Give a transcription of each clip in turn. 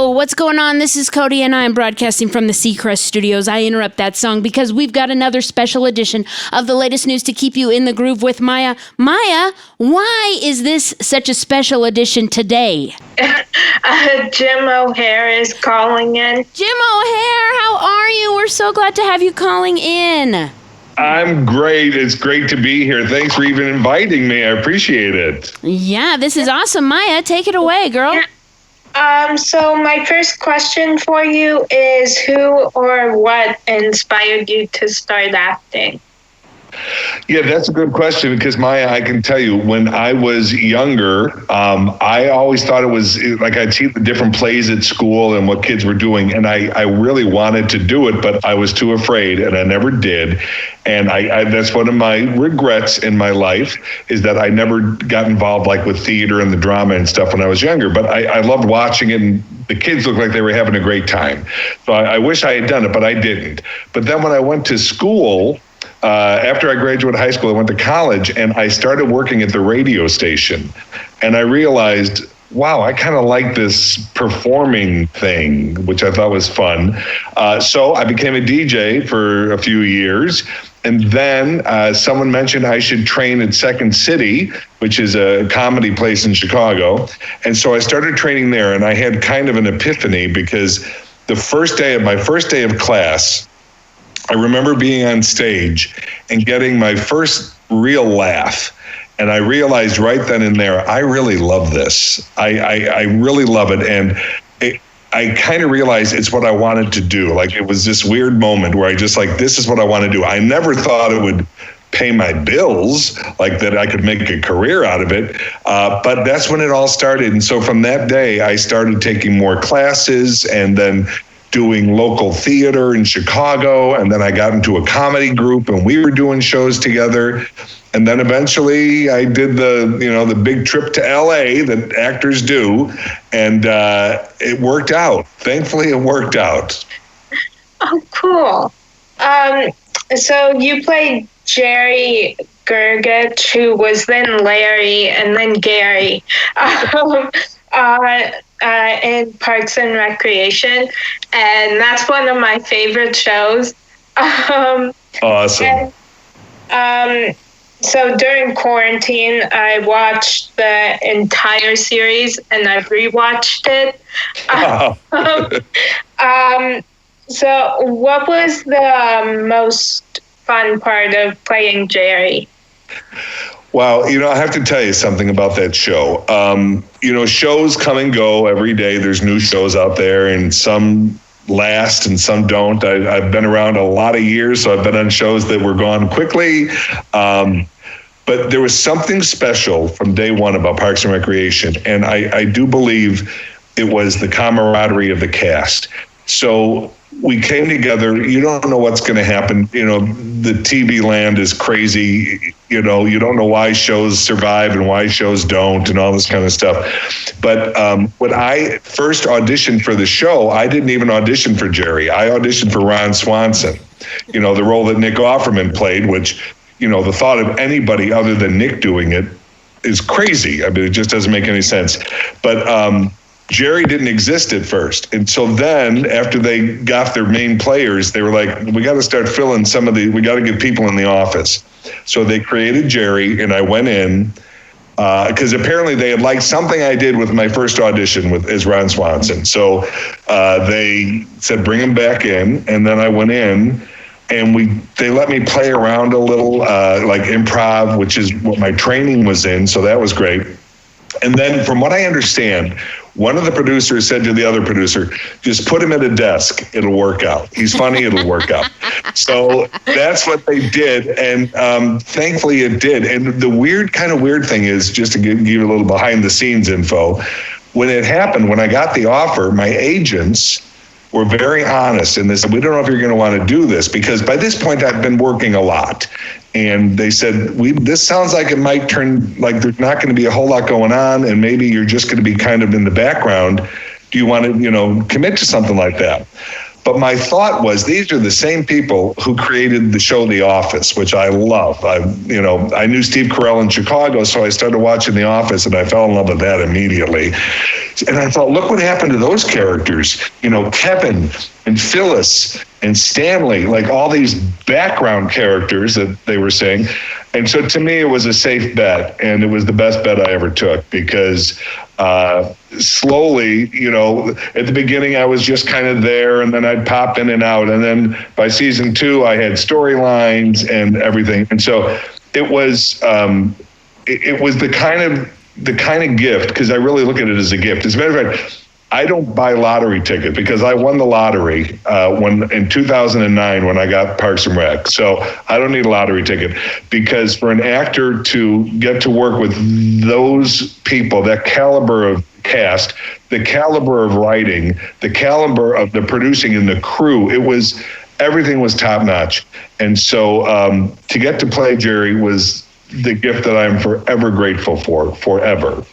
Yo, what's going on? This is Cody, and I'm broadcasting from the Seacrest Studios. I interrupt that song because we've got another special edition of the latest news to keep you in the groove with Maya. Maya, why is this such a special edition today? Jim O'Hare is calling in. Jim O'Hare, how are you? We're so glad to have you calling in. I'm great. It's great to be here. Thanks for even inviting me. I appreciate it. Yeah, this is awesome. Maya, take it away, girl. Yeah. So my first question for you is who or what inspired you to start acting? Yeah, that's a good question because, Maya, I can tell you, when I was younger, I always thought it was like I'd see the different plays at school and what kids were doing, and I really wanted to do it, but I was too afraid, and I never did. And I that's one of my regrets in my life is that I never got involved like with theater and the drama and stuff when I was younger. But I loved watching it, and the kids looked like they were having a great time. So I wish I had done it, but I didn't. But then when I went to school, after I graduated high school, I went to college and I started working at the radio station. And I realized, wow, I kind of like this performing thing, which I thought was fun. So I became a DJ for a few years. And then someone mentioned I should train at Second City, which is a comedy place in Chicago. And so I started training there, and I had kind of an epiphany because the first day of class, I remember being on stage and getting my first real laugh. And I realized right then and there, I really love this. I really love it. And I kind of realized it's what I wanted to do. Like, it was this weird moment where I just like, this is what I want to do. I never thought it would pay my bills, like that I could make a career out of it. But that's when it all started. And so from that day, I started taking more classes and then doing local theater in Chicago. And then I got into a comedy group and we were doing shows together. And then eventually I did the big trip to LA that actors do. And it worked out. Thankfully, it worked out. Oh, cool. So you played Jerry Gergich, who was then Larry and then Gary. In Parks and Recreation, and that's one of my favorite shows. Awesome. And, so during quarantine, I watched the entire series and I rewatched it. So what was the most fun part of playing Jerry? Well, I have to tell you something about that show. Shows come and go every day. There's new shows out there, and some last and some don't. I've been around a lot of years, so I've been on shows that were gone quickly. But there was something special from day one about Parks and Recreation, and I do believe it was the camaraderie of the cast. So we came together. You don't know what's going to happen. The TV land is crazy. You don't know why shows survive and why shows don't and all this kind of stuff. But when I first auditioned for the show, I didn't even audition for Jerry. I auditioned for Ron Swanson, the role that Nick Offerman played, which, the thought of anybody other than Nick doing it is crazy. I mean, it just doesn't make any sense. But Jerry didn't exist at first. And so then after they got their main players, they were like, we got to start filling we got to get people in the office. So they created Jerry, and I went in because apparently they had liked something I did with my first audition as Ron Swanson. So they said, bring him back in. And then I went in and they let me play around a little like improv, which is what my training was in. So that was great. And then from what I understand, one of the producers said to the other producer, just put him at a desk. It'll work out. He's funny. It'll work out. So that's what they did. And thankfully it did. And the weird thing is, just to give you a little behind the scenes info, when it happened, when I got the offer, my agents were very honest. And they said, we don't know if you're going to want to do this, because by this point I've been working a lot. And they said, this sounds like it might turn, like there's not going to be a whole lot going on, and maybe you're just going to be kind of in the background. Do you want to, commit to something like that? But my thought was, these are the same people who created the show The Office, which I love. I knew Steve Carell in Chicago, so I started watching The Office, and I fell in love with that immediately. And I thought, look what happened to those characters. Kevin and Phyllis and Stanley, like all these background characters that they were saying. And so to me, it was a safe bet, and it was the best bet I ever took, because slowly, at the beginning, I was just kind of there, and then I'd pop in and out. And then by season 2, I had storylines and everything. And so it was the kind of gift, because I really look at it as a gift. As a matter of fact, I don't buy lottery tickets, because I won the lottery in 2009 when I got Parks and Rec. So I don't need a lottery ticket, because for an actor to get to work with those people, that caliber of cast, the caliber of writing, the caliber of the producing and the crew, everything was top notch. And so to get to play Jerry was the gift that I'm forever grateful for, forever.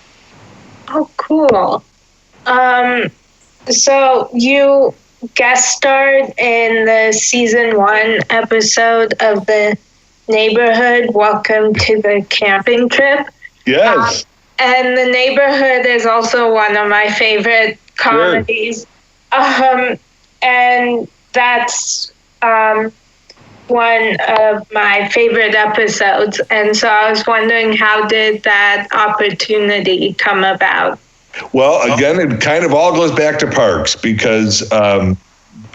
Oh, cool. So you guest starred in the season 1 episode of The Neighborhood, Welcome to the Camping Trip. Yes. And The Neighborhood is also one of my favorite comedies. Sure. And that's one of my favorite episodes. And so I was wondering, how did that opportunity come about? Well, again, it kind of all goes back to Parks, because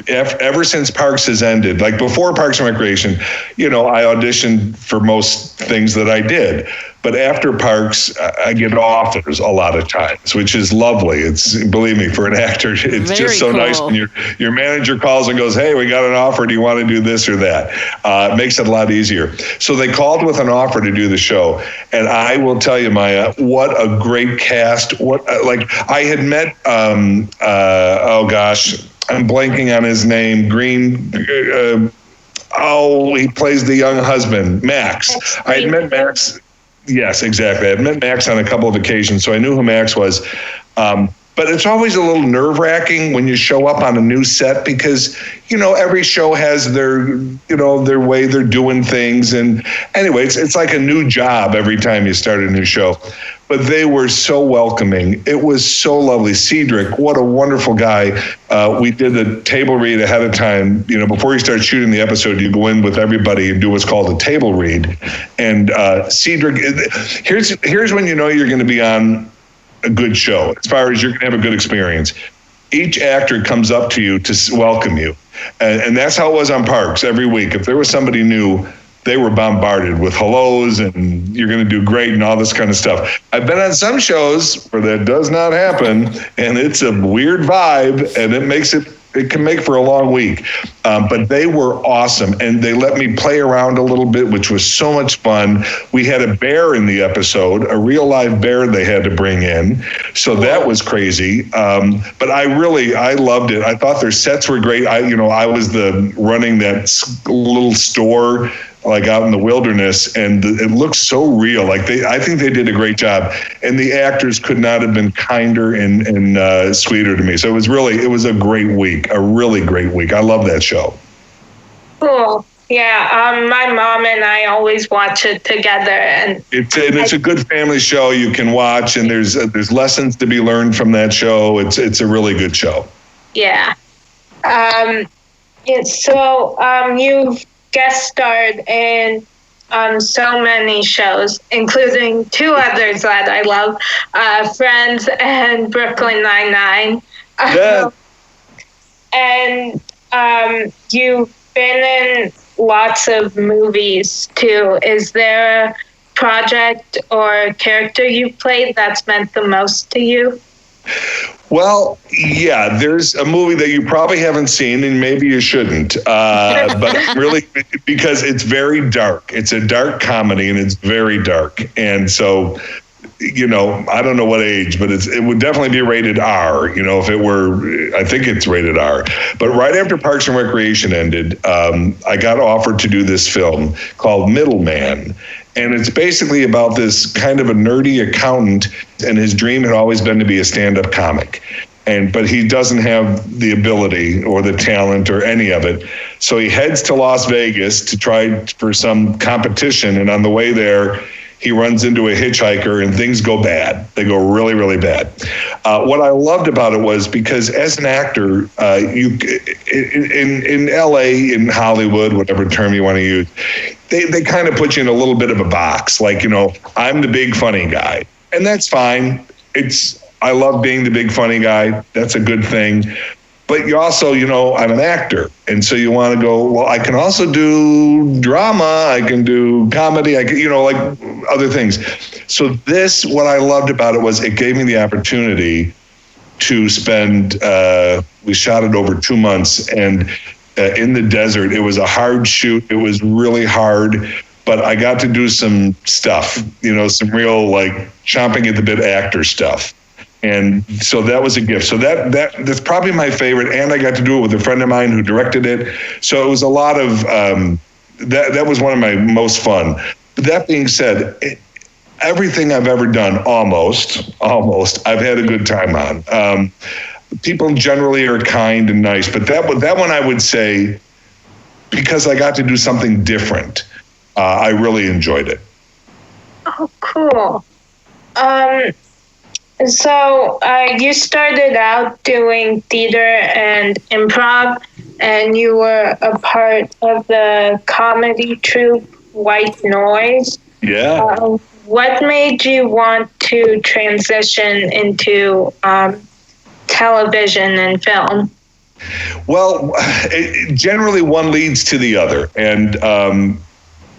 ever since Parks has ended, like before Parks and Recreation, I auditioned for most things that I did. But after Parks, I get offers a lot of times, which is lovely. Believe me, for an actor, it's Very just so cool. nice when your manager calls and goes, "Hey, we got an offer. Do you want to do this or that?" It makes it a lot easier. So they called with an offer to do the show, and I will tell you, Maya, what a great cast! I had met, oh gosh, I'm blanking on his name. He plays the young husband, Max. I had met Max. Yes, exactly. I had met Max on a couple of occasions, so I knew who Max was. But it's always a little nerve-wracking when you show up on a new set, because, every show has their way they're doing things. And anyway, it's like a new job every time you start a new show. But they were so welcoming. It was so lovely. Cedric, what a wonderful guy. We did the table read ahead of time. Before you start shooting the episode, you go in with everybody and do what's called a table read. And Cedric, here's when you know you're going to be on a good show, as far as you're going to have a good experience. Each actor comes up to you to welcome you. And that's how it was on Parks every week. If there was somebody new, they were bombarded with hellos and you're going to do great and all this kind of stuff. I've been on some shows where that does not happen, and it's a weird vibe, and it can make for a long week. But they were awesome, and they let me play around a little bit, which was so much fun. We had a bear in the episode, a real live bear they had to bring in. So that was crazy. But I loved it. I thought their sets were great. I was running that little store like out in the wilderness, and it looks so real. I think they did a great job, and the actors could not have been kinder and sweeter to me. So it was a great week, a really great week. I love that show. Cool. Yeah, my mom and I always watch it together, and it's a good family show you can watch, and there's lessons to be learned from that show. It's a really good show. Yeah. So you've guest starred in so many shows, including 2 others that I love, Friends and Brooklyn Nine-Nine. Yeah. And you've been in lots of movies too. Is there a project or character you've played that's meant the most to you? Well, yeah, there's a movie that you probably haven't seen, and maybe you shouldn't, but really, because it's very dark. It's a dark comedy, and it's very dark. And so, I don't know what age, but it would definitely be rated R, if it were, I think it's rated R. But right after Parks and Recreation ended, I got offered to do this film called Middleman. And it's basically about this kind of a nerdy accountant, and his dream had always been to be a stand-up comic. but he doesn't have the ability or the talent or any of it. So he heads to Las Vegas to try for some competition, and on the way there, he runs into a hitchhiker and things go bad. They go really, really bad. What I loved about it was because as an actor, you in LA, in Hollywood, whatever term you want to use, they kind of put you in a little bit of a box. Like, I'm the big funny guy, and that's fine. I love being the big funny guy. That's a good thing. But you also, I'm an actor. And so you want to go, well, I can also do drama. I can do comedy. I can, like other things. So what I loved about it was it gave me the opportunity to spend, we shot it over 2 months, and in the desert. It was a hard shoot. It was really hard. But I got to do some stuff, some real like chomping at the bit actor stuff. And so that was a gift. So that's probably my favorite. And I got to do it with a friend of mine who directed it. So it was a lot of, that was one of my most fun. But that being said, everything I've ever done, almost, I've had a good time on. People generally are kind and nice, but that one I would say, because I got to do something different, I really enjoyed it. Oh, cool. So you started out doing theater and improv, and you were a part of the comedy troupe White Noise. Yeah. What made you want to transition into television and film? Well, generally one leads to the other. And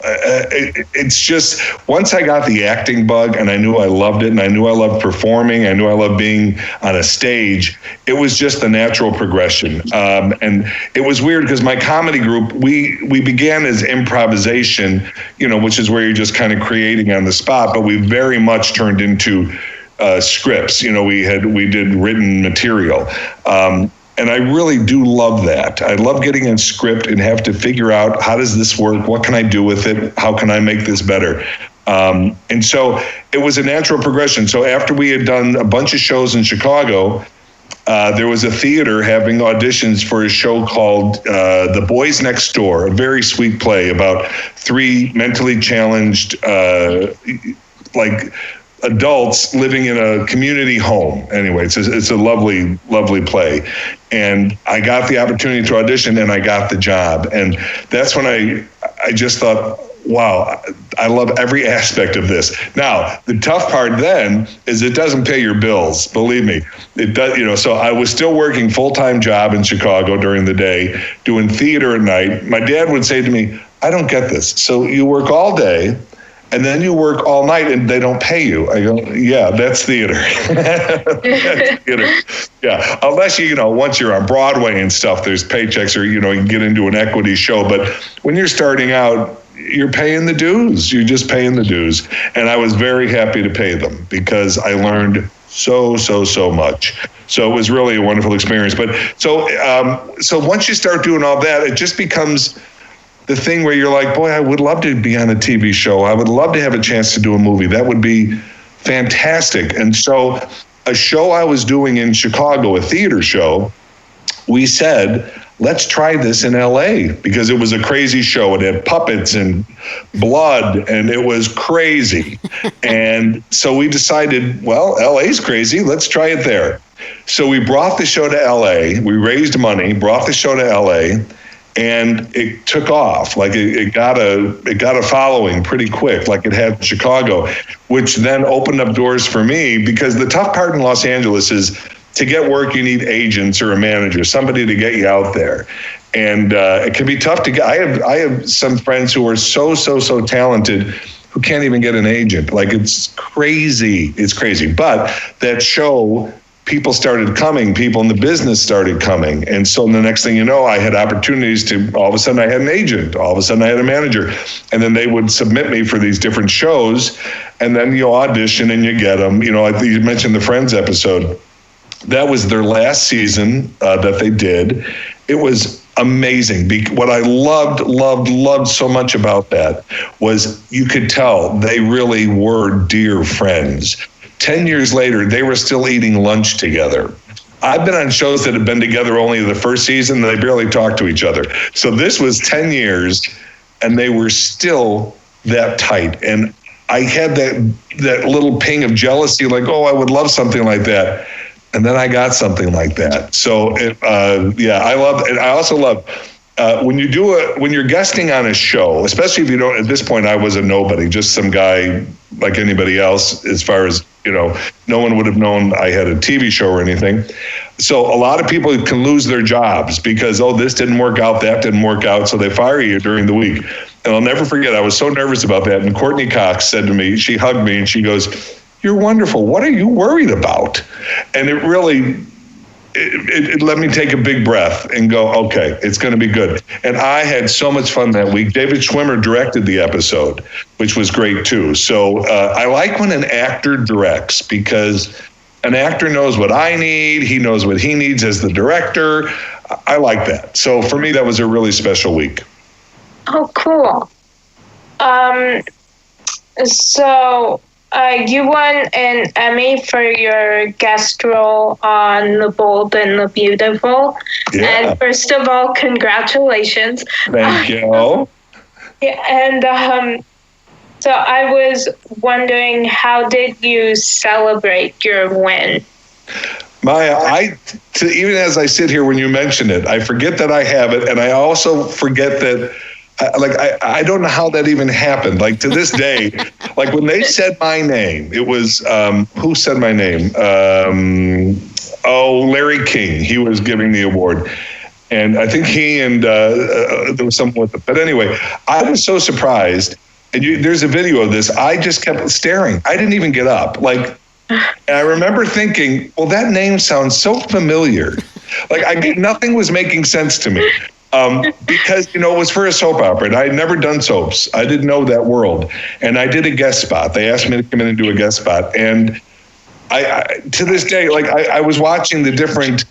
it's just, once I got the acting bug and I knew I loved it and I knew I loved performing, I knew I loved being on a stage, it was just the natural progression. And it was weird because my comedy group, we began as improvisation, which is where you're just kind of creating on the spot, but we very much turned into scripts. We did written material. And I really do love that. I love getting a script and have to figure out, how does this work? What can I do with it? How can I make this better? And so it was a natural progression. So after we had done a bunch of shows in Chicago, there was a theater having auditions for a show called The Boys Next Door, a very sweet play about 3 mentally challenged, adults living in a community home. Anyway, it's a lovely, lovely play. And I got the opportunity to audition and I got the job. And that's when I just thought, wow, I love every aspect of this. Now, the tough part then is it doesn't pay your bills. Believe me, it does. So I was still working full-time job in Chicago during the day, doing theater at night. My dad would say to me, I don't get this. So you work all day and then you work all night and they don't pay you. I go, yeah, that's theater. That's theater. Yeah, unless once you're on Broadway and stuff, there's paychecks, or you can get into an equity show. But when you're starting out, you're paying the dues. You're just paying the dues. And I was very happy to pay them because I learned so much. So it was really a wonderful experience. But so once you start doing all that, it just becomes the thing where you're like, boy, I would love to be on a TV show. I would love to have a chance to do a movie. That would be fantastic. And so a show I was doing in Chicago, a theater show, we said, let's try this in LA, because it was a crazy show. It had puppets and blood and it was crazy. And so we decided, well, LA's crazy. Let's try it there. So we brought the show to LA. We raised money, brought the show to LA. And it took off. Like it got a following pretty quick, like it had in Chicago, which then opened up doors for me, because the tough part in Los Angeles is to get work, you need agents or a manager, somebody to get you out there. And it can be tough to get. I have some friends who are so talented who can't even get an agent. Like it's crazy. It's crazy. But that show, people started coming, people in the business started coming. And so the next thing you know, I had opportunities to, all of a sudden I had an agent, all of a sudden I had a manager. And then they would submit me for these different shows. And then you audition and you get them. You mentioned the Friends episode. That was their last season that they did. It was amazing. What I loved so much about that was you could tell they really were dear friends. 10 years later, they were still eating lunch together. I've been on shows that have been together only the first season, and they barely talk to each other. So this was 10 years, and they were still that tight. And I had that little ping of jealousy, like, oh, I would love something like that. And then I got something like that. So, I love, and I also love when you're guesting on a show, especially if you don't, at this point, I was a nobody, just some guy like anybody else, as far as, no one would have known I had a TV show or anything. So a lot of people can lose their jobs because, this didn't work out, that didn't work out. So they fire you during the week. And I'll never forget, I was so nervous about that. And Courtney Cox said to me, she hugged me and she goes, "You're wonderful. What are you worried about?" And it really, it let me take a big breath and go, okay, it's going to be good. And I had so much fun that week. David Schwimmer directed the episode, which was great too. So I like when an actor directs, because an actor knows what I need. He knows what he needs as the director. I like that. So for me, that was a really special week. Oh, cool. So you won an Emmy for your guest role on The Bold and the Beautiful. Yeah. And first of all, congratulations. Thank you. Yeah, and so I was wondering, how did you celebrate your win? Maya, even as I sit here when you mention it, I forget that I have it, and I also forget that, I don't know how that even happened. Like, to this day, like when they said my name, it was, who said my name? Larry King. He was giving the award. And I think he and there was someone with it. But anyway, I was so surprised. And there's a video of this. I just kept staring. I didn't even get up. And I remember thinking, well, that name sounds so familiar. Nothing was making sense to me. Because, it was for a soap opera, and I had never done soaps. I didn't know that world. And I did a guest spot. They asked me to come in and do a guest spot. And I to this day, I was watching the different,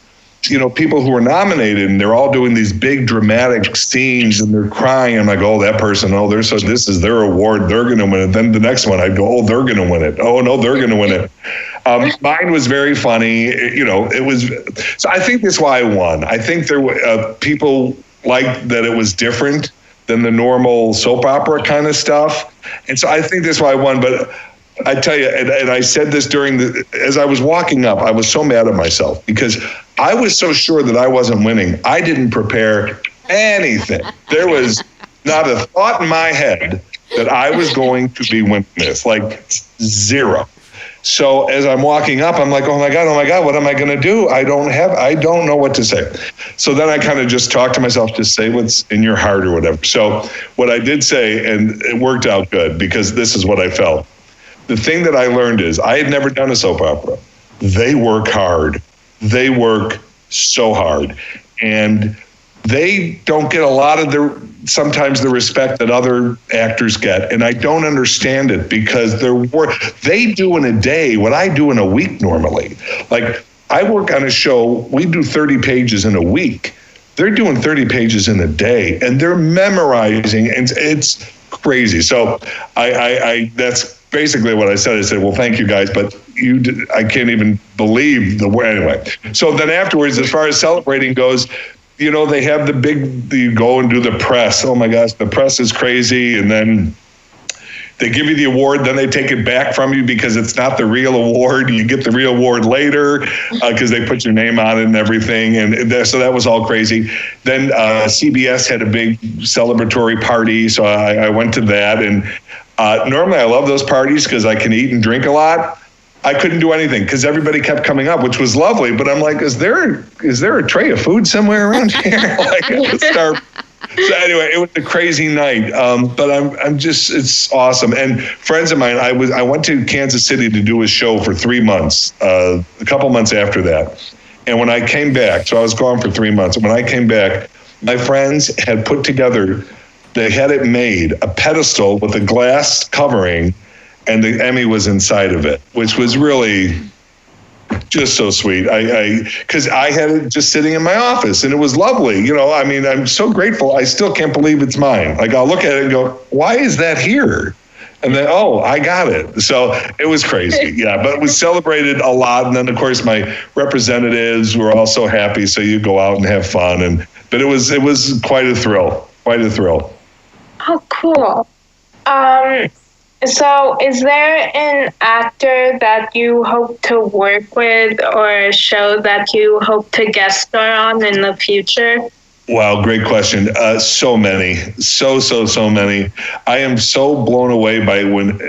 people who were nominated, and they're all doing these big dramatic scenes, and they're crying. I'm like, oh, that person, this is their award. They're going to win it. Then the next one, I'd go, oh, they're going to win it. Oh, no, they're going to win it. Mine was very funny. It was, so I think that's why I won. I think there were people liked that it was different than the normal soap opera kind of stuff. And so I think that's why I won. But I tell you, and I said this as I was walking up, I was so mad at myself because I was so sure that I wasn't winning. I didn't prepare anything. There was not a thought in my head that I was going to be winning this, zero. So as I'm walking up, I'm like, oh my God, what am I going to do? I don't know what to say. So then I kind of just talk to myself, just say what's in your heart or whatever. So what I did say, and it worked out good because this is what I felt. The thing that I learned is I had never done a soap opera. They work hard. They work so hard. And they don't get a lot of sometimes the respect that other actors get. And I don't understand it because they do in a day what I do in a week normally. I work on a show, we do 30 pages in a week. They're doing 30 pages in a day, and they're memorizing, and it's crazy. So that's basically what I said. I said, well, thank you guys, but I can't even believe the way. Anyway, so then afterwards, as far as celebrating goes, they have you go and do the press. Oh my gosh, the press is crazy. And then they give you the award, then they take it back from you because it's not the real award. You get the real award later because they put your name on it and everything. And so that was all crazy. Then CBS had a big celebratory party. So I went to that. And normally I love those parties because I can eat and drink a lot. I couldn't do anything because everybody kept coming up, which was lovely. But I'm like, is there a tray of food somewhere around here? So anyway, it was a crazy night. But it's awesome. And friends of mine, I went to Kansas City to do a show for 3 months, a couple months after that. And when I came back, so I was gone for 3 months. And when I came back, my friends had put together, they had it made, a pedestal with a glass covering, and the Emmy was inside of it, which was really just so sweet. Because I had it just sitting in my office, and it was lovely. I'm so grateful. I still can't believe it's mine. I'll look at it and go, why is that here? And then, oh, I got it. So it was crazy. Yeah, but we celebrated a lot. And then, of course, my representatives were also happy. So you go out and have fun. But it was quite a thrill. Quite a thrill. Oh, cool. So is there an actor that you hope to work with or a show that you hope to guest star on in the future? Wow, great question. So many, so many. I am so blown away by when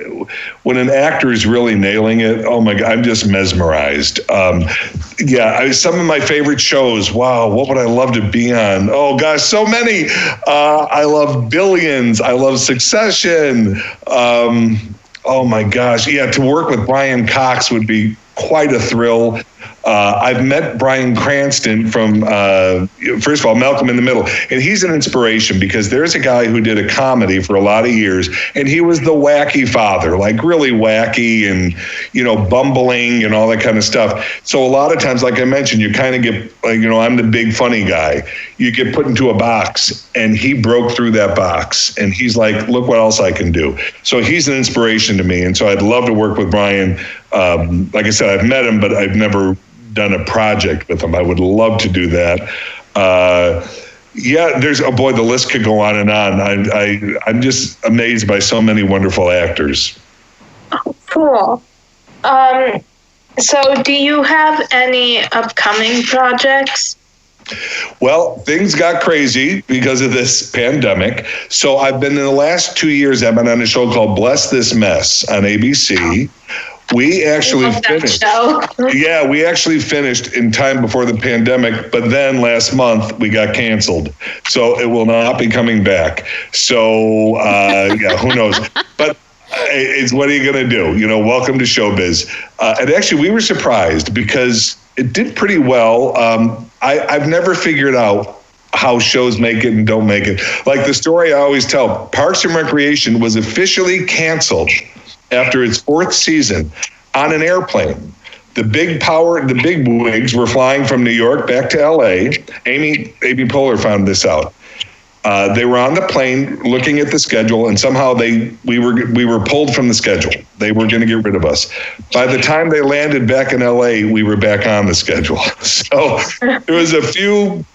an actor is really nailing it. Oh my God, I'm just mesmerized. Some of my favorite shows. Wow, what would I love to be on? Oh gosh, so many. I love Billions. I love Succession. Oh my gosh, yeah. To work with Brian Cox would be quite a thrill. I've met Bryan Cranston from, first of all, Malcolm in the Middle. And he's an inspiration because there's a guy who did a comedy for a lot of years, and he was the wacky father, like really wacky and, bumbling and all that kind of stuff. So a lot of times, like I mentioned, you kind of get, I'm the big funny guy. You get put into a box, and he broke through that box. And he's like, look what else I can do. So he's an inspiration to me. And so I'd love to work with Brian. Like I said, I've met him, but I've never done a project with him. I would love to do that. The list could go on and on. I'm just amazed by so many wonderful actors. Oh, cool. So do you have any upcoming projects? Well, things got crazy because of this pandemic. So I've been in the last 2 years, I've been on a show called Bless This Mess on ABC. We actually finished. Yeah, we actually finished in time before the pandemic, but then last month we got canceled. So it will not be coming back. So, who knows? But it's what are you going to do? Welcome to showbiz. And actually, we were surprised because it did pretty well. I've never figured out how shows make it and don't make it. Like the story I always tell, Parks and Recreation was officially canceled after its 4th season on an airplane. The big wigs were flying from New York back to LA. Amy Poehler found this out. They were on the plane looking at the schedule, and somehow we were pulled from the schedule. They were going to get rid of us. By the time they landed back in LA, we were back on the schedule. So there was a few,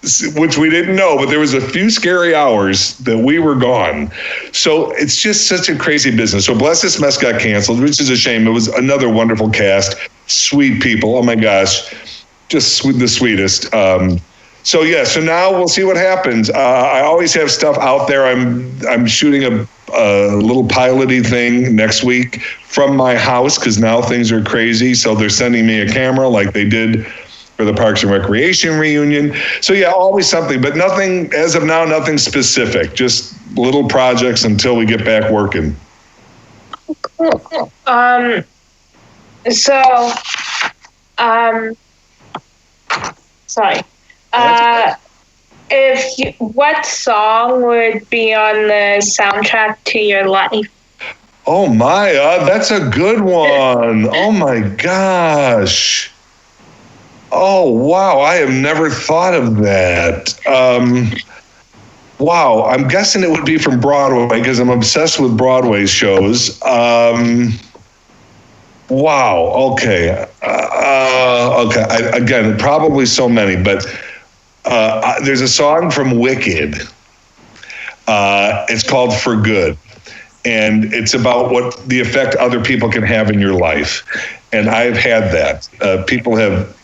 which we didn't know, but there was a few scary hours that we were gone. So it's just such a crazy business. So Bless This Mess got canceled, which is a shame. It was another wonderful cast, sweet people. Oh my gosh, just the sweetest. So now we'll see what happens. I always have stuff out there. I'm shooting a little piloty thing next week from my house because now things are crazy. So they're sending me a camera like they did for the Parks and Recreation reunion. So always something, but nothing as of now, nothing specific. Just little projects until we get back working. Cool. Sorry. What song would be on the soundtrack to your life? Oh, Maya, that's a good one. Oh my gosh. Oh, wow. I have never thought of that. Wow. I'm guessing it would be from Broadway because I'm obsessed with Broadway shows. Wow. Okay. Again, probably so many, but there's a song from Wicked. It's called For Good. And it's about what the effect other people can have in your life. And I've had that. People have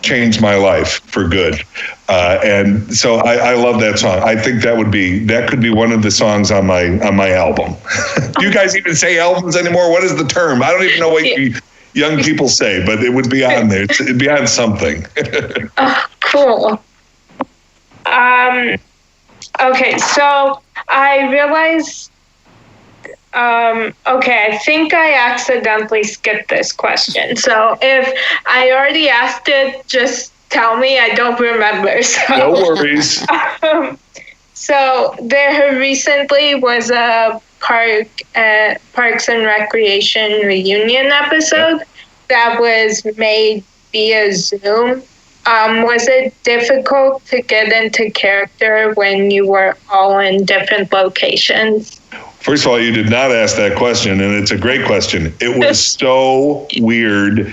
changed my life for good. And so I love that song. I think that could be one of the songs on my album. Do you guys even say albums anymore? What is the term? I don't even know what young people say, but it would be on there. It'd be on something. Oh, cool. Okay, so I realized, I think I accidentally skipped this question. So if I already asked it, just tell me. I don't remember. So, no worries. So there recently was a Parks and Recreation reunion episode that was made via Zoom. Was it difficult to get into character when you were all in different locations? First of all, you did not ask that question, and it's a great question. It was so weird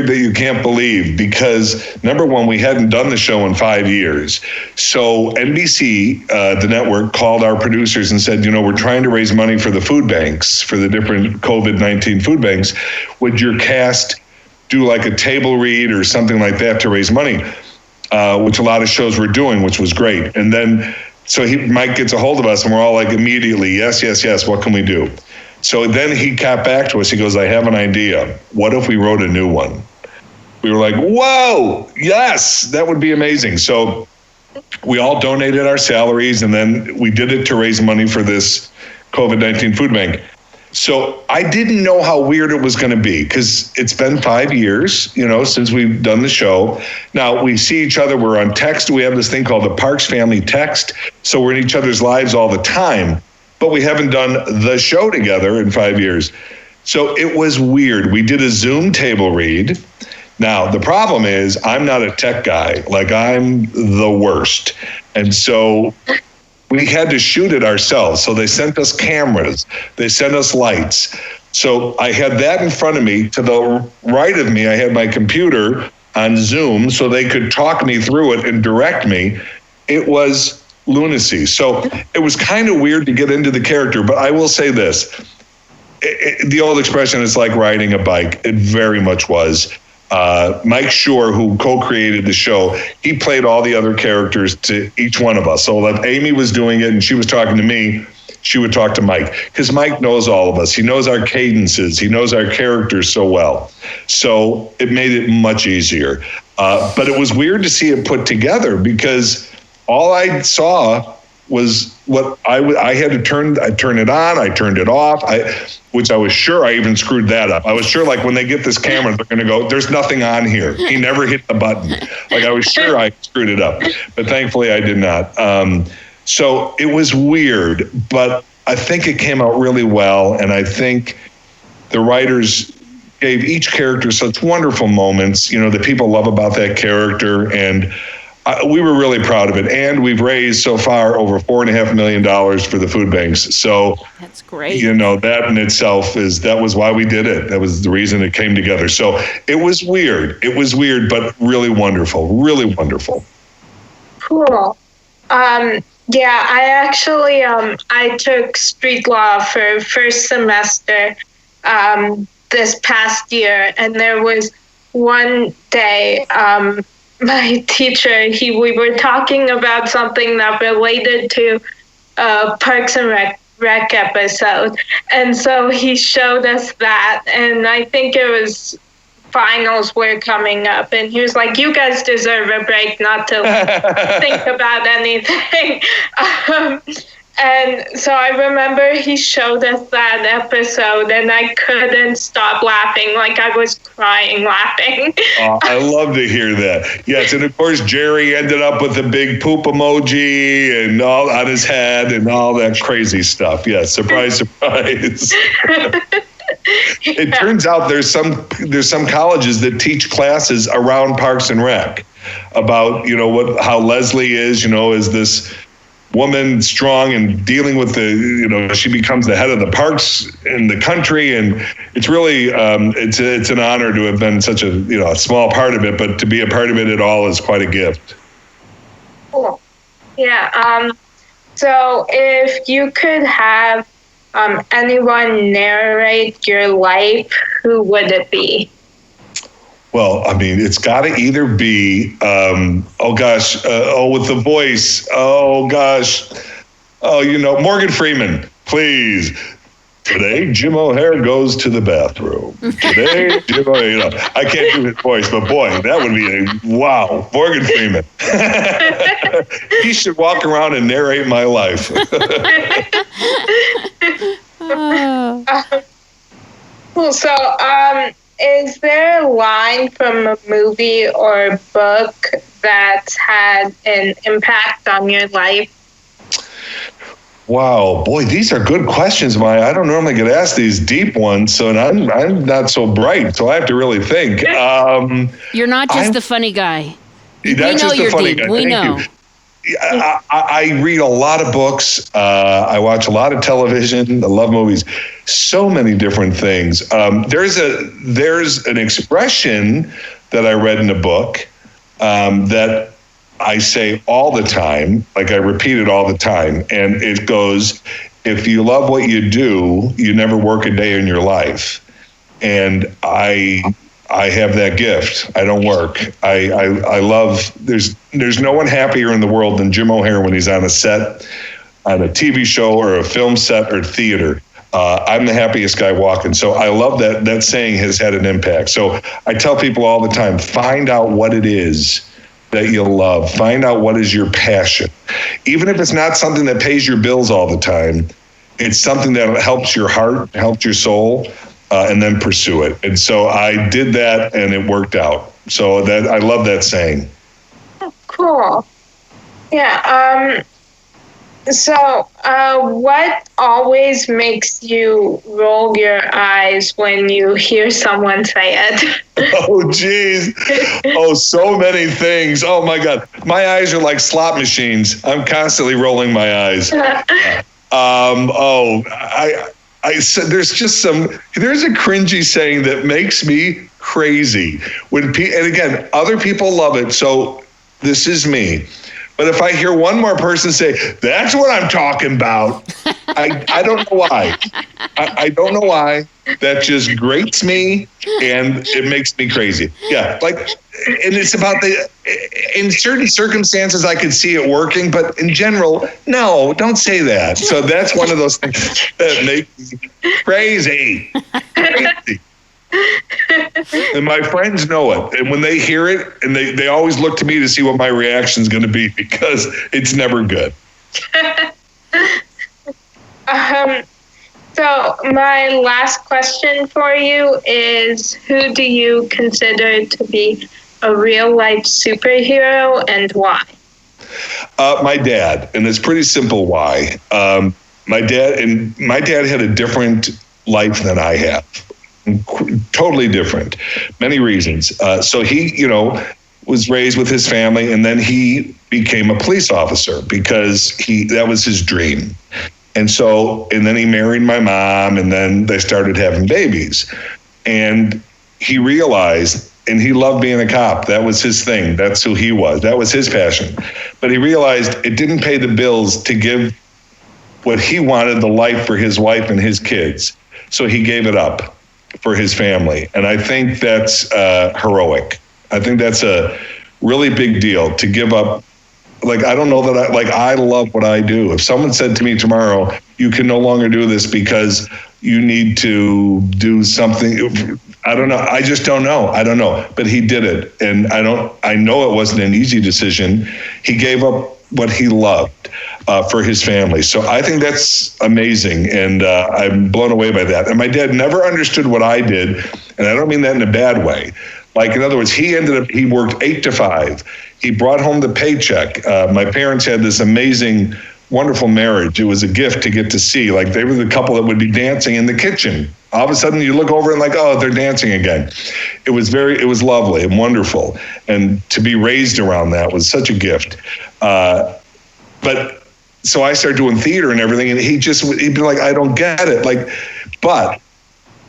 that you can't believe, because number one, we hadn't done the show in 5 years. So NBC, the network, called our producers and said, we're trying to raise money for the food banks, for the different COVID-19 food banks. Would your cast do like a table read or something like that to raise money, which a lot of shows were doing, which was great. And then, so Mike gets a hold of us and we're all like immediately, yes, what can we do? So then he got back to us. He goes, I have an idea. What if we wrote a new one? We were like, whoa, yes, that would be amazing. So we all donated our salaries, and then we did it to raise money for this COVID-19 food bank. So I didn't know how weird it was going to be, because it's been 5 years, since we've done the show. Now we see each other. We're on text. We have this thing called the Parks Family Text. So we're in each other's lives all the time. But we haven't done the show together in 5 years. So it was weird. We did a Zoom table read. Now, the problem is I'm not a tech guy. Like, I'm the worst. And so we had to shoot it ourselves. So they sent us cameras. They sent us lights. So I had that in front of me. To the right of me, I had my computer on Zoom so they could talk me through it and direct me. It was lunacy. So it was kind of weird to get into the character, but I will say this. The old expression is like riding a bike. It very much was. Mike Shore, who co-created the show, he played all the other characters to each one of us. So if Amy was doing it and she was talking to me, she would talk to Mike, because Mike knows all of us. He knows our cadences. He knows our characters so well. So it made it much easier. But it was weird to see it put together, because all I saw was what I had to turn. I turned it on. I turned it off. Which I was sure I even screwed that up. I was sure, like, when they get this camera, they're going to go, there's nothing on here. He never hit the button. Like, I was sure I screwed it up, but thankfully I did not. So it was weird, but I think it came out really well. And I think the writers gave each character such wonderful moments, that people love about that character. And we were really proud of it. And we've raised so far over $4.5 million for the food banks. So that's great. That in itself that was why we did it. That was the reason it came together. So it was weird. But really wonderful, really wonderful. Cool. Yeah, I actually, I took street law for first semester, this past year. And there was one day, my teacher, we were talking about something that related to Parks and Rec episode. And so he showed us that, and I think it was finals were coming up, and he was like, you guys deserve a break, not to think about anything. And so I remember he showed us that episode, and I couldn't stop laughing. Like, I was crying laughing. I love to hear that. Yes, and of course, Jerry ended up with a big poop emoji and all on his head and all that crazy stuff. Yes, surprise, surprise. It turns out there's some colleges that teach classes around Parks and Rec about, how Leslie is, is this woman, strong and dealing with she becomes the head of the parks in the country. And it's really, it's an honor to have been such a small part of it, but to be a part of it at all is quite a gift. Cool. Yeah. So if you could have anyone narrate your life, who would it be? Well, I mean, it's got to either be, with the voice, Morgan Freeman, please. Today, Jim O'Heir goes to the bathroom. Today, Jim O'Heir, I can't do his voice, but boy, that would be wow, Morgan Freeman. He should walk around and narrate my life. Cool. So, is there a line from a movie or book that's had an impact on your life? Wow, boy, these are good questions, Maya. I don't normally get asked these deep ones, so I'm not so bright, so I have to really think. You're not just the funny guy. We know you're deep. We know. I read a lot of books. I watch a lot of television. I love movies. So many different things. There's an expression that I read in a book that I say all the time, like I repeat it all the time, and it goes, if you love what you do, you never work a day in your life. And I have that gift. I don't work. I love, there's no one happier in the world than Jim O'Heir when he's on a set, on a TV show or a film set or theater. I'm the happiest guy walking. So I love that. That saying has had an impact. So I tell people all the time, find out what it is that you love. Find out what is your passion. Even if it's not something that pays your bills all the time, it's something that helps your heart, helps your soul, and then pursue it. And so I did that and it worked out. So that I love that saying. Oh, cool. Yeah. So what always makes you roll your eyes when you hear someone say it? Oh, geez. Oh, so many things. Oh, my God. My eyes are like slot machines. I'm constantly rolling my eyes. I said there's a cringy saying that makes me crazy. And again, other people love it. So this is me. But if I hear one more person say, that's what I'm talking about, I don't know why. I don't know why. That just grates me and it makes me crazy. Yeah. And it's about in certain circumstances, I could see it working, but in general, no, don't say that. So that's one of those things that makes me crazy. Crazy. And my friends know it. And when they hear it, and they always look to me to see what my reaction is going to be because it's never good. So my last question for you is, who do you consider to be a real life superhero and why? My dad, and it's pretty simple why. My dad had a different life than I have. Totally different. Many reasons. So he, was raised with his family, and then he became a police officer because that was his dream. And then he married my mom, and then they started having babies. And he realized, and he loved being a cop. That was his thing. That's who he was. That was his passion. But he realized it didn't pay the bills to give what he wanted, the life for his wife and his kids. So he gave it up for his family. And I think that's heroic. I think that's a really big deal to give up. I don't know that I love what I do. If someone said to me tomorrow, you can no longer do this because you need to do something, I don't know. I just don't know. I don't know. But he did it. And I know it wasn't an easy decision. He gave up what he loved for his family. So I think that's amazing. And I'm blown away by that. And my dad never understood what I did. And I don't mean that in a bad way. In other words, he worked 8 to 5. He brought home the paycheck. My parents had this amazing, wonderful marriage. It was a gift to get to see. They were the couple that would be dancing in the kitchen. All of a sudden you look over and oh, they're dancing again. It was lovely and wonderful. And to be raised around that was such a gift. So I started doing theater and everything, and he'd be like, I don't get it. But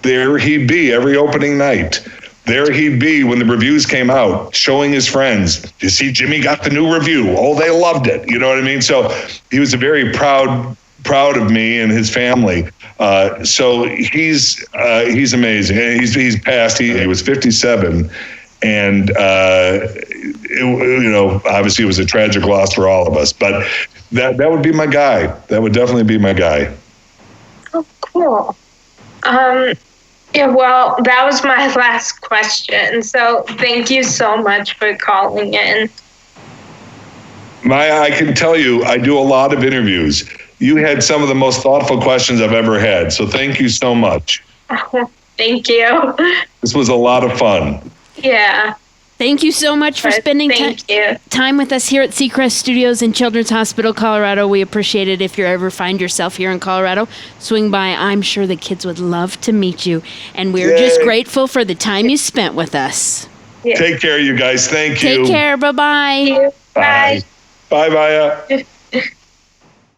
there he'd be every opening night. There he'd be when the reviews came out, showing his friends, you see, Jimmy got the new review. Oh, they loved it. You know what I mean? So he was very proud of me and his family. So he's amazing. He's passed. He was 57. And, obviously it was a tragic loss for all of us. But that would be my guy. That would definitely be my guy. Oh, cool. Yeah, well, that was my last question. So thank you so much for calling in. Maya, I can tell you, I do a lot of interviews. You had some of the most thoughtful questions I've ever had. So thank you so much. Oh, thank you. This was a lot of fun. Yeah. Thank you so much for spending time with us here at Seacrest Studios in Children's Hospital, Colorado. We appreciate it. If you ever find yourself here in Colorado, swing by. I'm sure the kids would love to meet you. And we're just grateful for the time you spent with us. Yeah. Take care, you guys. Thank you. Take care. Bye-bye. Bye. Bye, Maya.